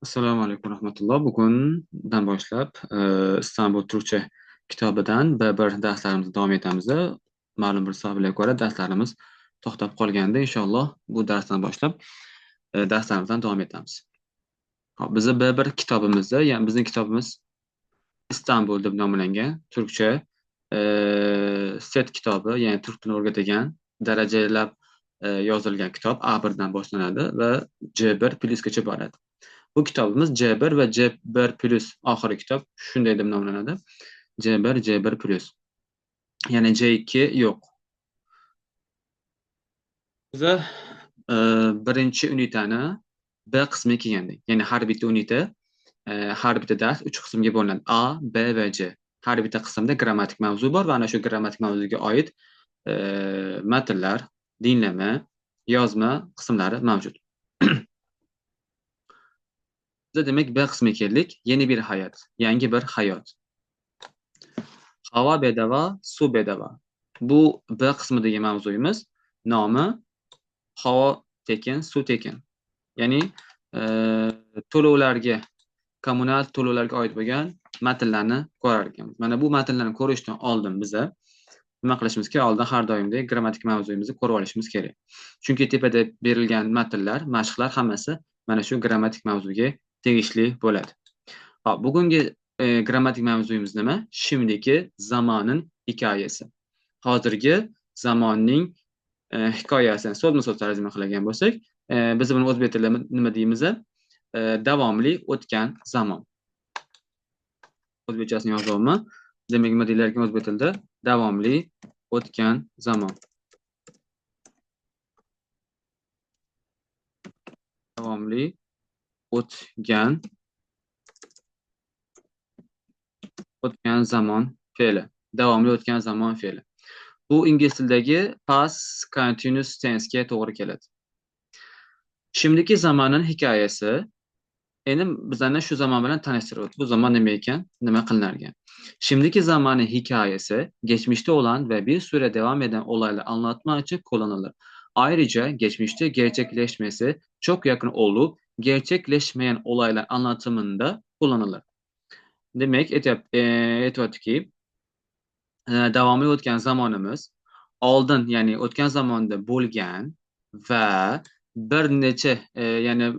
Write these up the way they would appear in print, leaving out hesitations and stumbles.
Assalomu alaykum rahmatulloh. Bugundan boshlab Istanbul turkcha kitobidan B1 darslarimizni davom etamiz. Ma'lum bir sabablarga ko'ra darslarimiz to'xtab qolganda inshaalloh bu darsdan boshlab darslarimizdan davom etamiz. Hop, bizni B1 kitobimizda, ya'ni bizning kitobimiz Istanbul deb nomlangan turkcha set kitobi, ya'ni turk tilini o'rgatadigan darajalab yozilgan kitob A1 dan boshlanadi va C1 plyusgacha boradi. Bu kitobimiz C1 va C1 plus oxirgi kitob shunday deb nomlanadi. C1, C1 plus. Ya'ni C2 yo'q. Biza birinchi unitani B qismiga kelgandik. Ya'ni har bitta unita, har bitta dars 3 qismga bo'linadi. A, B va C. Har bitta qismda grammatik mavzu bor va ana shu grammatik mavzuga oid matnlar, dinlama, yozma qismlari mavjud. Biza demak B qismiga keldik. Yeni bir hayot, yangi bir hayot. Havo bedava, suv bedava. Bu B qismidagi mavzuyimiz. Nomi havo tekin, suv tekin. Ya'ni to'lovlarga, kommunal to'lovlarga oid bo'lgan matnlarni ko'rar ekanmiz. Mana bu matnlarni ko'rishdan oldin biza nima qilishimiz kerak? Oldin har doimdek grammatik mavzuyimizni ko'rib olishimiz kerak. Chunki tepada berilgan matnlar, mashqlar hammasi mana shu grammatik mavzuga tegishli bo'ladi. Hop, bugungi grammatik mavzuyimiz nima? Şimdiki zamanın hikoyasi. Hozirgi zamonning hikoyasini so'zma-so'z tarjima qilgan bo'lsak, biz buni o'zbek tilida nima deymiz? Davomli o'tgan zamon. O'zbekchasini yozyapman. Demak, nima deyilar ekan o'zbek tilida? Davomli o'tgan zamon. Davomli o'tgan zamon fe'li. Davomli o'tgan zamon fe'li. Bu ingliz tilidagi past continuous tense'ga to'g'ri keladi. Şimdiki zamonning hikoyasi. Endi bizlarni shu zamon bilan tanishtirib, bu zamon nima ekan, nima qilinar ekan. Şimdiki zamanın hikayesi geçmişte olan ve bir süre devam eden olayları anlatmak için kullanılır. Ayrıca geçmişte gerçekleşmesi çok yakın olup gerçekleşmeyen olaylar anlatımında kullanılır. Demek aytyaptiki, davomli o'tgan zamonimiz oldin, ya'ni o'tgan zamonda bo'lgan va bir necha ya'ni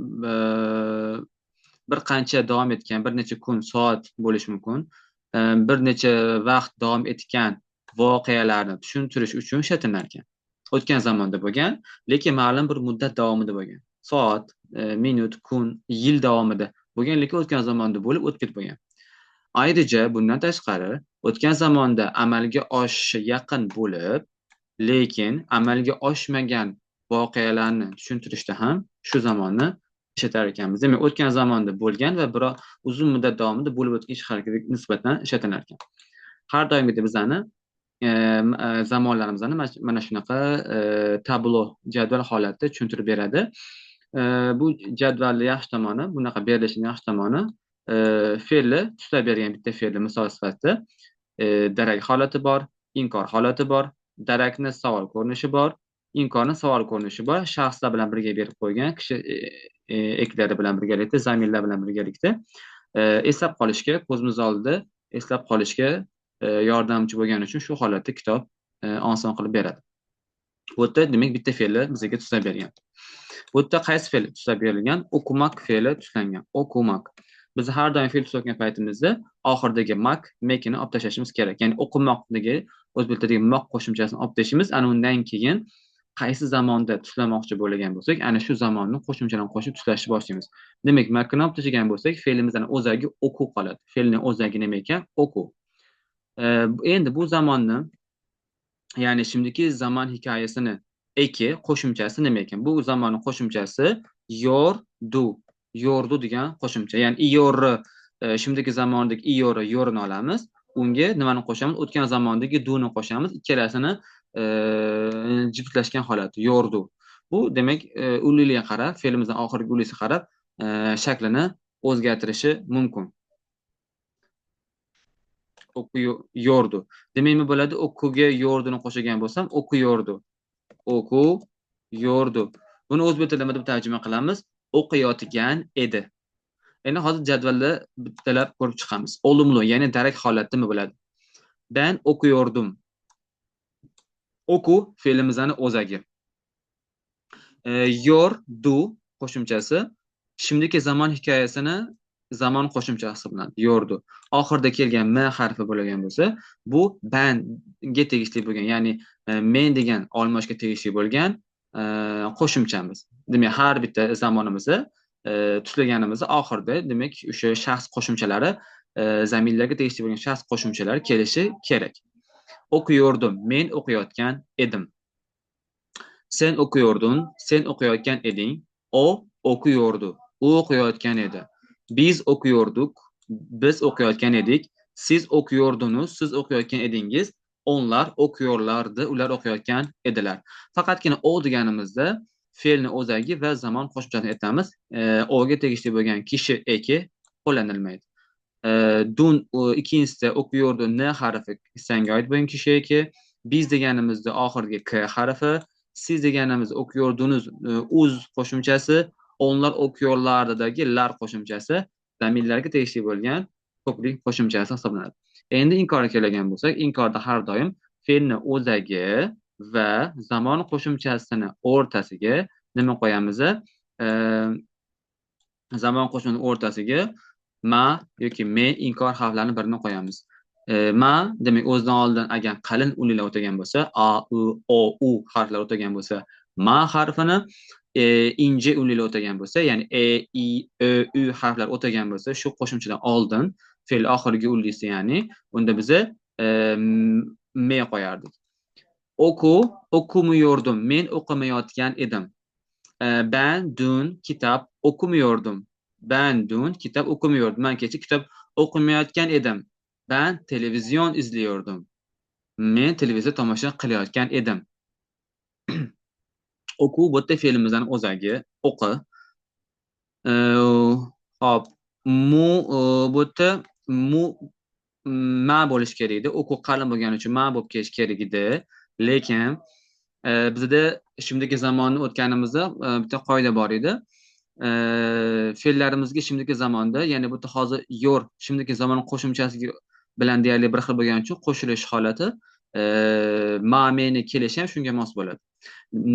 bir qancha davom etgan, bir necha kun, soat bo'lishi mumkin, bir necha vaqt davom etgan voqealarni tushuntirish uchun ishlatilar ekan. O'tgan zamonda bo'lgan, lekin ma'lum bir muddat davomida bo'lgan. Soat, minut, kun, yil davomida bo'lgan, lekin o'tgan zamonda bo'lib o'tib bo'lgan. Ayrıca bundan tashqari, o'tgan zamonda amalga oshishi yaqin bo'lib, lekin amalga oshmagan voqealarni tushuntirishda ham shu zamonni ishlatar ekanmiz. Demak, o'tgan zamonda bo'lgan va biroq uzun muddat davomida bo'lib o'tgan ish harakatiga nisbatan ishlatilar ekan. Har doimgidek bizani zamonlarimizni mana shunaqa tablo, jadval holatda tushuntirib beradi. Bu jadvalning yaxshi tomoni, bunaqa berilishining yaxshi tomoni, fe'lni tushuntirib bergan bitta fe'lni misol sifatida darak holati bor, inkor holati bor, darakni savol ko'rinishi bor, inkorni savol ko'rinishi bor. Shaxslar bilan birga berib qo'ygan, kishi eklari bilan birgalikda, zamirlar bilan birgalikda eslab qolishga, ko'zimiz oldida eslab qolishga yordamchi bo'lgani uchun shu holatda kitob oson qilib beradi. Bu yerda demak bitta fe'lni bizga tushuntirib bergan. Bu yerda qaysi fe'l tushuntirib berilgan? O'qimak fe'li tushlangan. O'qimak. Biz har doim fe'l tushayotgan paytimizda oxiridagi mak, mekini olib tashlashimiz kerak. Ya'ni o'qimoqdagi o'zbek tilidagi mak qo'shimchasini olib tashlashimiz, ana undan keyin qaysi zamonda tushlamoqchi bo'lgan bo'lsak, ana shu zamonni qo'shimchalarni qo'shib tushlashni boshlaymiz. Demak, makni olib tashlagan bo'lsak, fe'limizdan o'zagi o'quv qoladi. Fe'lning o'zagi nima ekan? O'quv. Endi bu zamonni, ya'ni şimdiki zaman hikoyasini eki qo'shimchasi nima ekan? Bu zamonning qo'shimchasi yordu. Yordu degan qo'shimcha. Ya'ni iyorni şimdiki zamondagi iyorni yo'rini olamiz. Unga nimani qo'shamiz? O'tgan zamondagi duni qo'shamiz. Ikkalasini jiftlashgan holati yordu. Bu demak uliliga qarab, fe'limizning oxirgi ulisiga qarab shaklini o'zgartirishi mumkin. O'qiyordu. Demak, nima bo'ladi? O'quvga yorduni qo'shgan bo'lsam, o'qiyordu. O'qiyordu. Buni o'zbek tilida nima deb tarjima qilamiz? O'qiyotgan edi. Endi hozir jadvalda bittalab ko'rib chiqamiz. Olumlu, ya'ni direkt holatda nima bo'ladi? Ben okuyordum. Oku fe'limizning o'zagi. Yor, do qo'shimchasi şimdiki zaman hikoyasini zamon qo'shimchasi hisoblanadi. Yordu. Oxirida kelgan m harfi bo'lgan bo'lsa, bu benga tegishli bo'lgan, ya'ni men degan olmoshga tegishli bo'lgan qo'shimchamiz. Demak, har bitta zamonimizni tuslaganimizda oxirida demak o'sha shaxs qo'shimchalari zamirlarga tegishli bo'lgan shaxs qo'shimchalari kelishi kerak. Okuyordum, men o'qiyotgan edim. Sen okuyordun, sen okuyotgan eding. O okuyordu, u o'qiyotgan edi. Biz okuyorduk, biz o'qiyotgan edik. Siz okuyordunuz, siz o'qiyotgan edingiz. Onlar okuyorlardı, ular o'qiyotgan edilar. Faqatgina o deganimizda fe'lni o'zagi va zamon qo'shimchasini aytamiz. O'ga tegishli bo'lgan kishi eki qo'llanilmaydi. Dun ikkinchisida okuyordu n harfi senga oid bo'lgan kishi eki. Biz deganimizda oxirgi k harfi. Siz deganimiz okuyordunuz uz qo'shimchasi, onlar okuyorlardagi lar qo'shimchasi zamirlarga tegishli bo'lgan ko'plik qo'shimchasi hisoblanadi. Endi inkorga keladigan bo'lsak, inkorda har doim fe'lni o'zagi va zamon qo'shimchasini o'rtasiga nima qo'yamiz? Zamon qo'shimchasining o'rtasiga ma yoki me inkor harflarini birini qo'yamiz. Ma demak o'zidan oldin agar qalin unlilar o'tagan bo'lsa, a, u, o, u harflar o'tagan bo'lsa, ma harfini ince unlilar o'tagan bo'lsa, ya'ni e, i, ö, u harflar o'tagan bo'lsa, shu qo'shimchadan oldin fe'l oxirgi unlisi, ya'ni unda biz me qo'yardik. Okumuyordum, men o'qimayotgan edim. Ben dün kitap okumuyordum. Ben dün kitap okumuyordum. Ben kecha kitap o'qimayotgan edim. Ben televizyon izliyordum. Men televizor tomosha qilayotgan edim. Oku bu yerda fe'limizdan o'zagi o'qi. Hop, mu bu yerda mu ma bo'lish kerak edi. O'qu qalin bo'lgani uchun ma bo'lib kelish kerak edi. Lekin bizda şimdiki zamanni o'tganimizda bitta qoida bor edi. Fe'llarimizga şimdiki zamonda, ya'ni bu hozir yor şimdiki zaman qo'shimchasi bilan deyarli bir xil bo'lgani uchun qo'shilish holati ma meni kelishi ham shunga mos bo'ladi.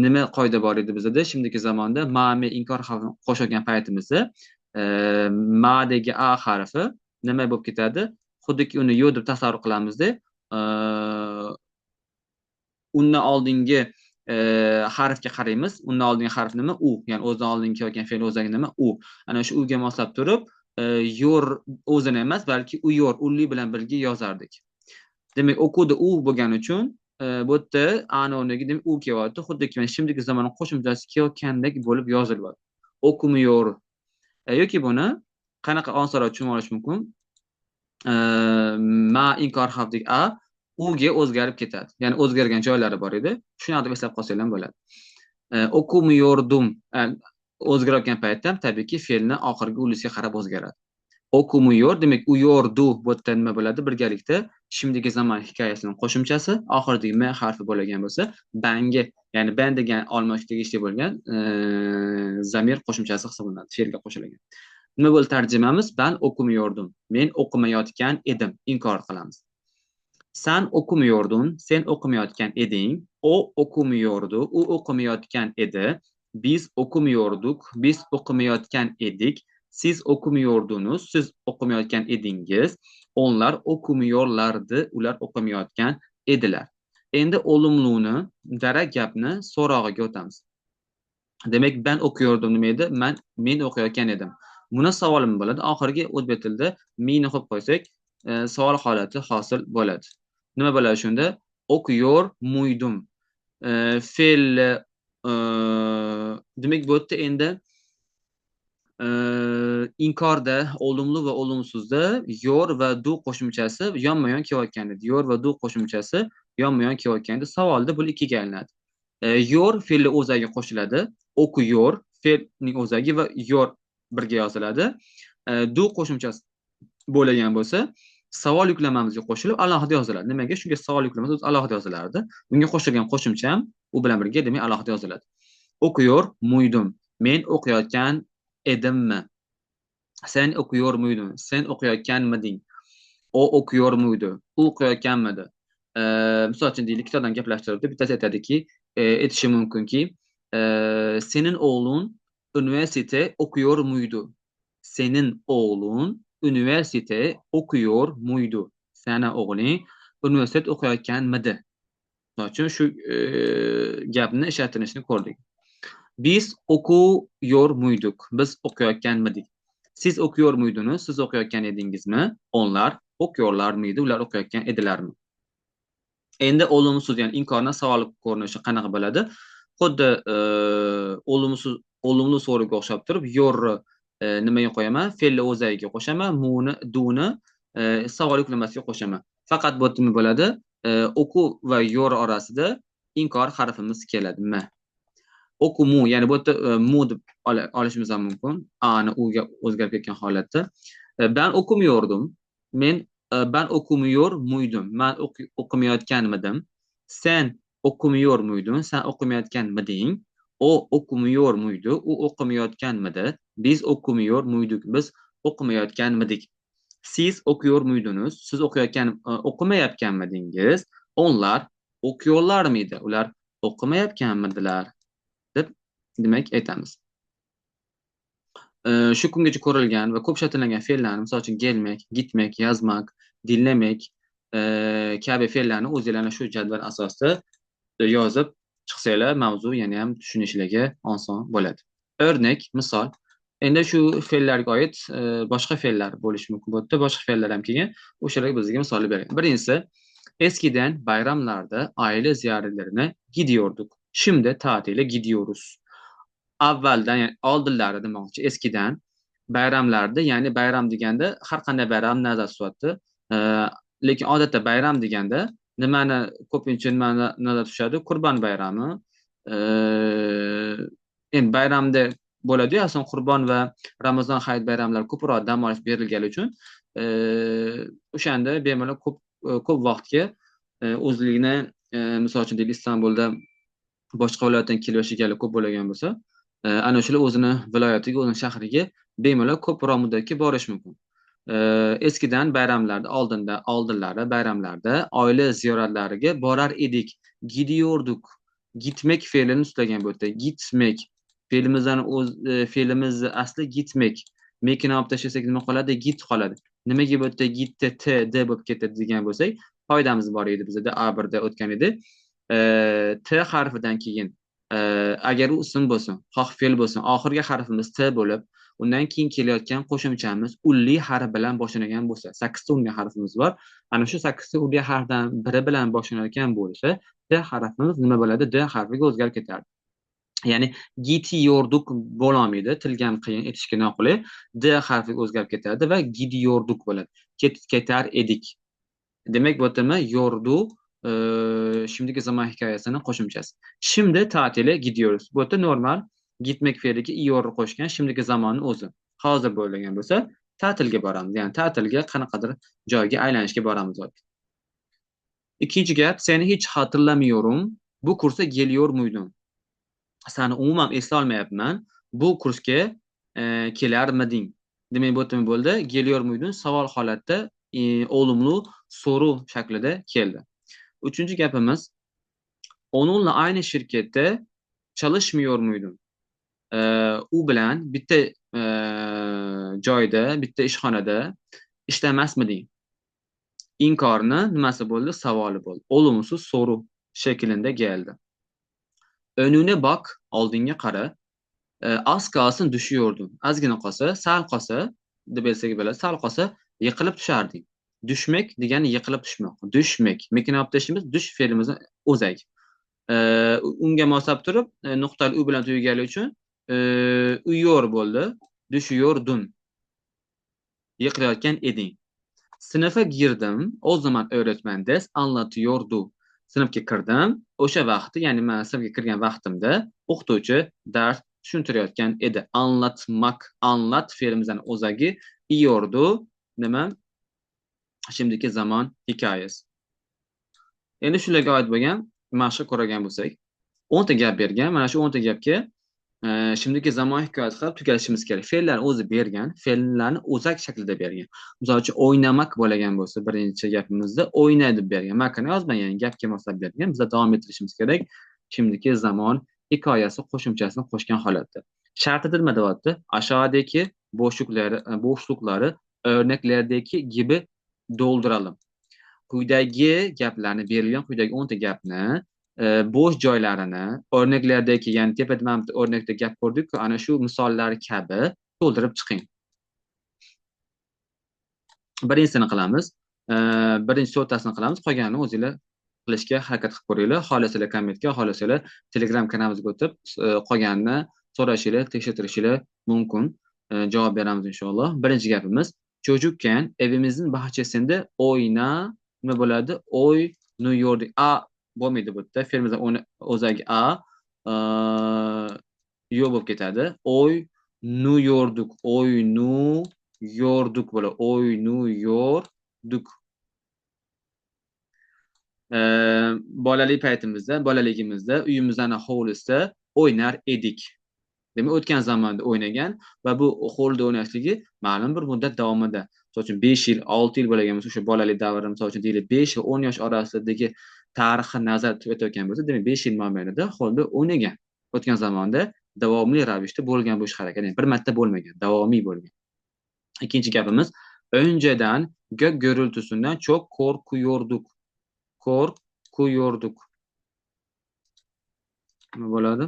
Nima qoida bor edi bizda? Şimdiki zamonda ma me inkor harfini qo'shgan paytimizda ma'dagi a harfi nima bo'lib ketadi? Xuddiki uni yo deb tasavvur qilamizda, undan oldingi harfga qaraymiz. Undan oldingi harf nima? U. Ya'ni o'zidan oldingi kelgan fe'l o'zagi nima? U. Ana shu uga moslab turib, yor o'zini emas, balki u yor unli bilan birga yozardik. Demak, o'qudi u bo'lgani uchun bu yerda ana o'rniga demak u kelyapti. Xuddiki mana şimdiki zaman qo'shimchasi kelayotgandek bo'lib yozilyapti. O'qumuyor. Yoki buni qanaqa osonroq tushunib olish mumkin? Ma inkor harfdagi a uga o'zgarib ketadi. Ya'ni o'zgargan joylari bor edi. Shuni ham eslab qolsanglar bo'ladi. Okumuyordum o'zgarayotgan paytda tabiiyki fe'lni oxirgi ulisiga qarab o'zgaradi. Okumuyor demak u yordu bu yerda nima bo'ladi? Birgalikda şimdiki zaman hikoyasining qo'shimchasi oxiridagi m harfi bo'lgan bo'lsa, banga, ya'ni ben degan olmoshga tegishli bo'lgan zamir qo'shimchasi hisoblanadi, fe'lga qo'shilgan. Nima bo'ldi tarjimamiz? Ben okumuyordum. Men o'qimayotgan edim. Inkor qilamiz. Sen okumuyordun, sen okumayotgan eding. O okumuyordu, u okumayotgan edi. Biz okumuyorduk, biz okumayotgan edik. Siz okumuyordunuz, siz okumayotgan edingiz. Onlar okumuyorlardı, ular okumayotgan edilar. Endi olumluni, dara gapni so'rog'iga o'tamiz. Demak, ben okuyordum nima edi? Men o'qiyotgan edim. Buni savolim bo'ladi. Oxirgi o'zbek tilida meni qo'yib qo'ysak, savol holati hosil bo'ladi. Nima bo'ladi shunda? Okuyor muydum. Fe'l demak bu yerda endi inkorda olumlu va olumsuzda yor va du qo'shimchasi yonma-yon kelayotgan edi. Yor va du qo'shimchasi yonma-yon kelayotgan edi. Savolda bu ikkiga aylanadi. Yor fe'li o'zagiga qo'shiladi. Okuyor fe'lning o'zagi va yor birga yoziladi. Du qo'shimchasi bo'lgan bo'lsa, savol yuklamamizga qo'shilib alohida yoziladi. Nimaga? Chunki savol yuklamasi o'zi alohida yozilardi. Bunga qo'shilgan qo'shimcha ham u bilan birga demak alohida yoziladi. Okuyor muydum. Men o'qiyotgan edimmi? Sen okuyor muydun? Sen okuyotganmiding? O okuyor muydu? U o'qiyotganmidi? Misol uchun deylik, ikkita odam gaplashtiribdi. Bittasi aytadiki, aytishi mumkinki, senin oğlun üniversite okuyor muydu? Senin oğlun üniversite okuyor muydu? Sana o'g'ling universitet o'qiyotganmidi? Misol uchun shu gapni ishlatilishini ko'rdik. Biz okuyor muyduk? Biz okuyotganmidik? Siz okuyor muydunuz? Siz okuyotgan edingizmi? Onlar okuyorlar mıydı? Ular okuyotgan edilarmi? Endi olumsuz, ya'ni inkorni savol ko'rinishi qanaqa bo'ladi? Xuddi olumlu so'rovga o'xshab turib, yo'rni nimaga qo'yaman? Fe'lni o'zagiga qo'shaman, muni, duni savol yuklamasiga qo'shaman. Faqat bu yerda nima bo'ladi? O'qu va yo'r orasida inkor harfimiz keladi. O'qumu, ya'ni bu yerda mu deb olishimiz ham mumkin. Ani uga o'zgarib ketgan holatda. Ben okumuyordum. Ben okumuyor muydum? Ben okumayotganmidim. Sen okumuyor muydun? Sen okumayotganmiding? O okumuyor muydu? U okumayotganmidi? Biz okumuyor muyduk? Biz okumayotganmidik? Siz okuyor muydunuz? Siz okumayotganmidingiz? Onlar okuyorlar mıydı? Ular okumayotganmidilar? Deb demak aytamiz. Shu kungacha ko'rilgan va ko'p ishlatilgan fe'llarni, misol uchun gelmek, gitmek, yozmak, dinlemek kabi fe'llarni o'zinglarni shu jadval asosida yozib chiqsanglar, mavzu yana ham tushunishligi oson bo'ladi. Örnek, misol. Endi shu fe'llarga oid boshqa fe'llar bo'lishi mumkin. Bu yerda boshqa fe'llar ham kelgan. O'shalarga bizga misollar bergan. Birinchisi, eskiden bayramlarda aile ziyoratlarine gidiyorduk. Şimdi tatile gidiyoruz. Avvaldan, ya'ni oldinlari demoqchi, eskidan bayramlarda, ya'ni bayram deganda har qanday bayram nazar tutyapti. Lekin odatda bayram deganda nimani ko'pincha nimani nazarda tutishadi? Qurbon bayrami. Endi bayramda bo'ladi-yu, asosan Qurbon va Ramazon hayit bayramlari ko'proq dam olish berilgani uchun o'shanda bemalol ko'p vaqtga o'zligini, misol uchun deylik, Istanbulda boshqa viloyatdan kelib yashaganlar ko'p bo'lgan bo'lsa, ana o'shalar o'zini viloyatiga, o'zini shahriga bemalol ko'proq muddatga borish mumkin. Eskidan bayramlarda, oldinlari bayramlarda oila ziyoratlariga borar edik. Gidiyorduk. Gitmek fe'lini ustagan bu yerda. Gitmek. Fe'limiz asli gitmek. Mekni olib tashlasak nima qoladi? Git qoladi. Nimaga bu yerda gitda t, d bo'lib ketadi degan bo'lsak, qoidamiz bor edi bizda, A1da o'tgan edi. T harfidan keyin agar u ism bo'lsin, xoh fe'l bo'lsin, oxirgi harfimiz t bo'lib, undan keyin kelayotgan qo'shimchamiz ulli harf bilan boshlanagan bo'lsa, 8 ta unli harfimiz bor. Ana shu 8 ta unli harfdan biri bilan boshlanayotgan bo'lsa, t harfimiz nima bo'ladi? D harfiga o'zgarib ketadi. Ya'ni gitiyorduk bo'lolmaydi, tilga ham qiyin, aytishga noqulay. D harfiga o'zgarib ketadi va gidiyorduk bo'ladi. Ketar edik. Demak, bu yerda yordu şimdiki zaman hikayesinin qo'shimchasi. Şimdi tatile gidiyoruz. Bu yerda normal gitmek fe'liga iyorni qo'shgan şimdiki zamonning o'zi. Hozir bo'lgan bo'lsa, ta'tilga boramiz. Ya'ni ta'tilga qanaqadir joyga aylanishga boramiz. İkinci gap, seni hiç hatırlamıyorum. Bu kursa geliyor muydun? Seni umuman eslolmayapman. Bu kursga kelarmiding? Demak, bu yerda bo'ldi. Geliyor muydun? Savol holatda olumlu soru shaklida keldi. Üçüncü gapimiz, onunla aynı şirkette çalışmıyor muydun? U bilan bitta joyda, bitta ishxonada ishlamasmiding? İnkorni nimasi bo'ldi? Savoli bo'ldi. Olumsuz soru shaklida geldi. Önüne bak, oldinga qara. Az kalsın düşüyordun. Ozgina qolsa, sal qolsa deb aytsak bo'ladi. Sal qolsa yiqilib tusharding. Düşmek degani yiqilib tushmoq. Düşmek. Mekni olib tashlaymiz, dush fe'limizni o'zagi. Unga moslab turib, nuqtali u bilan tugagani uchun uyor bo'ldi. Düşüyordun. Yiqilayotgan eding. Sınıfa girdim. O zaman öğretmen ders anlatıyordu. Sınıfga kirdim. O'sha vaqtda, ya'ni men sinfga kirgan vaqtimda o'qituvchi dars tushuntirayotgan edi. Anlatmak, anlat fe'limizning o'zagi iyordu. Nima? Şimdiki zaman hikoyasi. Endi shularga oid bo'lgan mashq ko'rgan bo'lsak, 10 ta gap bergan. Mana shu 10 ta gapga Şimdiki zaman hikoyasi qilib tugatishimiz kerak. Fe'llar o'zi bergan, fe'llarni o'zak shaklida bergan. Misol uchun o'ynamak bo'lagan bo'lsa, birinchi gapimizda o'ynay deb bergan. Makani yozmang, ya'ni gapga moslab bergan. Biz davom ettirishimiz kerak. Şimdiki zamon hikoyasi qo'shimchasini qo'shgan holatda. Sharti nima deyapti? Aşağıdaki boşlukları örneklardagi gibi dolduralım. Quyidagi gaplarni berilgan quyidagi 10 ta gapni bo'sh joylarini o'rnaklardagi, ya'ni tepada mana bitta o'rnakda gap ko'rdik-ku, ana shu misollar kabi to'ldirib chiqing. Birinchisini qilamiz. Birinchi to'rttasini qilamiz. Qolganini o'zinglar qilishga harakat qilib ko'ringlar. Xohlasanglar kommentga, xohlasanglar Telegram kanalimizga o'tib, qolganini so'rashinglar, tekshirtirishinglar mumkin. Javob beramiz inshaalloh. Birinchi gapimiz, çocukken evimizin bahçesinde nima bo'ladi? O'ynuyorduk. A bo'lmaydi bu yerda. Fe'limizdan o'zagi a yo'q bo'lib ketadi. Oynuyorduk bo'ladi. Oynuyorduk. Bolalik paytimizda, bolaligimizda uyimizning hovlisida o'ynar edik. Demak, o'tgan zamonda o'ynagan va bu hovlida o'ynashligi ma'lum bir muddat davomida, misol uchun 5 yil, 6 yil bo'lgan bo'lsa, o'sha bolalik davri, misol uchun deylik 5 va 10 yosh orasidagi tarixni nazarda tutib o'tayotgan bo'lsa, demak 5 yil mobaynida hovlida o'ynagan. O'tgan zamonda davomli ravishda bo'lgan bu ish harakat, ya'ni bir marta bo'lmagan, davomiy bo'lgan. İkinci gapimiz, önceden gök gürültüsünden çok korkuyorduk. Korkuyorduk. Nima bo'ladi?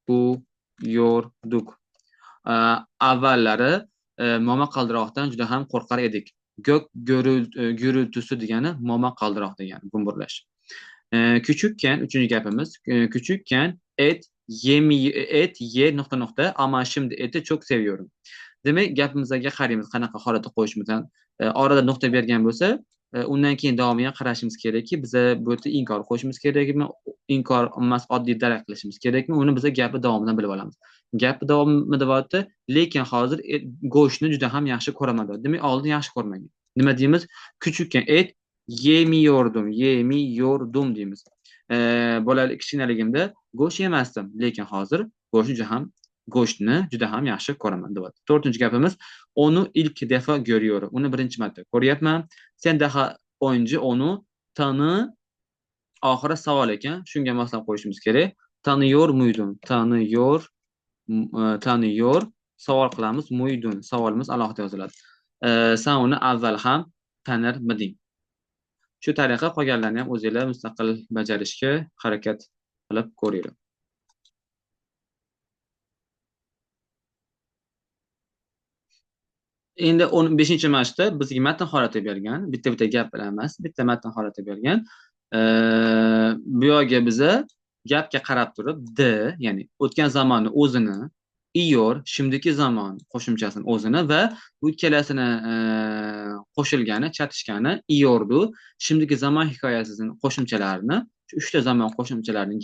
Korkuyorduk. Avvallari momaqaldiroqdan juda ham qo'rqar edik. Gök gürültüsü degani momaqaldiroq degani, gumburlash. Küçükken, üçüncü gapimiz, küçükken et ye nokta nokta ama şimdi eti çok seviyorum. Demak, gapimizga qaraymiz, qanaqa holatda qo'yishimizdan. Orada nuqta bergan bo'lsa, undan keyin davomiga qarashimiz kerakki, biza bu yerda inkor qo'shishimiz kerakmi, inkor emas, oddiy dalil qilishimiz kerakmi, uni biza gapi davomidan bilib olamiz. Gapi davomida deyapti, lekin hozir go'shtni juda ham yaxshi ko'raman deyapti. Demak, oldin yaxshi ko'rmagan. Nima deymiz? Küçükken et yemiyordum deymiz. Bolalik kichkinaligimda go'sht yemasdim, lekin hozir go'shtni juda ham yaxshi ko'raman deyapti. To'rtinchi gapimiz, onu ilk defa görüyorum. Uni birinchi marta ko'ryapman. Sen daha önce onu oxiri savol ekan. Shunga moslab qo'yishimiz kerak. Tanıyor muydun? Tanıyor. Savol qilamiz. Muydun. Savolimiz alohida yoziladi. Sen uni avval ham tanirmiding? Shu tariqa qolganlarni ham o'zinglar mustaqil bajarishga harakat qilib ko'ringlar. Endi 15-mashqda bizga matn holati bergan, bitta gap bilan emas, bitta matn holati bergan. Bu yerga biza gapga qarab turib ya'ni o'tgan zamonni o'zini, iyor, şimdiki zaman qo'shimchasini o'zini va bu ikkalasini qo'shilgani, chatishgani iyordu. Şimdiki zaman hikoyasining qo'shimchalarini, shu 3 ta zamon qo'shimchalarini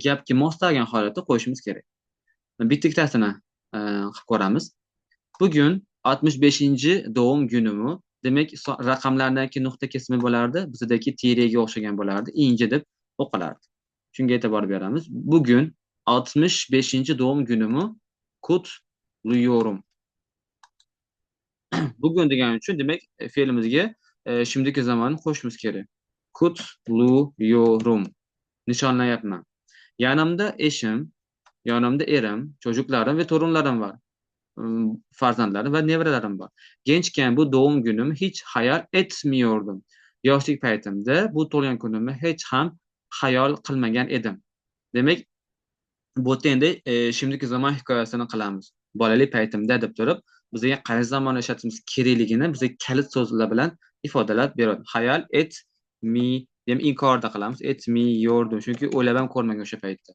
gapga moslagan holatda qo'yishimiz kerak. Bittiktasini qilib ko'ramiz. Bugün 65. doğum günümü, demek raqamlardagi nuqta kesimi bo'lardi, bizdagi tirega o'xshagan bo'lardi, ince deb o'qilardi. Shunga e'tibor beramiz. Bugün 65. doğum günümü kutluyorum. Bugün degani uchun demek fe'limizga şimdiki zamanni qo'shishimiz kerak. Kutluyorum. Nishonlayapman. Yanımda eşim, yanımda erim, çocuklarim ve torunlarım var. Farzandlarim ve nevaralarim var. Gençken bu doğum günümü hiç hayal etmiyordum. Yoshlik paytimda bu tug'ilgan kunimni hech ham hayol qilmagan edim. Demak, bu yerda endi şimdiki zaman hikoyasini qilamiz. Bolalik paytimda deb turib, bizga qaysi zamonni ishlatishimiz kerakligini bizga kalit so'zlar bilan ifodalab beradi. Hayal inkorda qilamiz. Etmiyordum. Chunki o'ylab ham ko'rmagan o'sha paytda.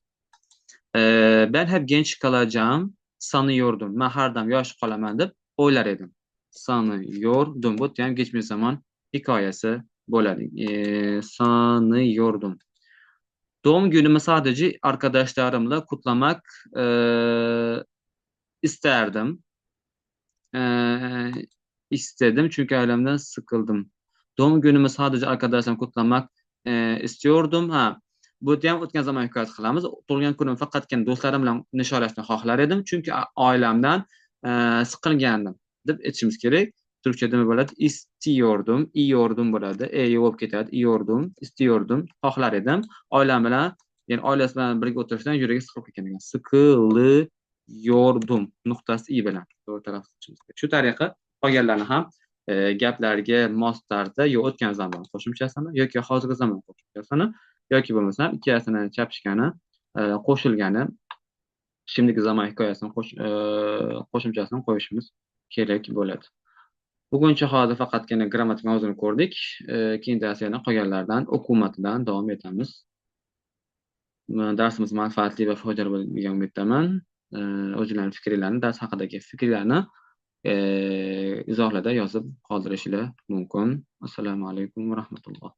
Ben hep genç kalacağım sanıyordum. Ben her daim yosh qolaman deb o'ylar edim. Sanıyordum. Bu ham geçmiş zaman hikoyasi bo'ladi. Sanıyordum. Doğum günümü sadece arkadaşlarımla kutlamak isterdim. İstedim çünkü ailemden sıkıldım. Doğum günümü sadece arkadaşlarımla kutlamak istiyordum. Bu yerda ham o'tgan zaman hikoyat qilamiz. Tug'ilgan kunim faqatgina do'stlarim bilan nishonlashni xohlar edim, chunki oilamdan siqilgandim deb aytishimiz kerak. Turkchada nima bo'ladi? Istiyordum, iyordum bo'ladi. Bo'lib ketadi. Iyordum, istiyordum, xohlar edim. Oilam bilan, ya'ni oilasi bilan birga o'tirishdan yuragi siqilib ketgan ekan. Siqiliyordum nuqtasi i bilan to'g'ri talaffuz qilishimiz kerak. Shu tariqa qolganlarni ham gaplarga mos tarzda yo o'tgan zamon qo'shimchasini yoki hozirgi zamon qo'shimchasini yoki bo'lmasam ikkalasini chapishgani, qo'shilgani, shimdagi zamon hikoyasini qo'shimchasini qo'yishimiz kerak bo'ladi. Buguncha hozir faqatgina grammatik mavzuni ko'rdik. Keyingi darsda yana qolganlardan, o'quv matnidan davom etamiz. Darsimiz manfaatli va foydali bo'ladi degan umiddaman. O'zinglarning fikrlarini, dars haqidagi fikrlarni izohlarda yozib qoldirishingiz mumkin. Assalomu alaykum va rahmatulloh.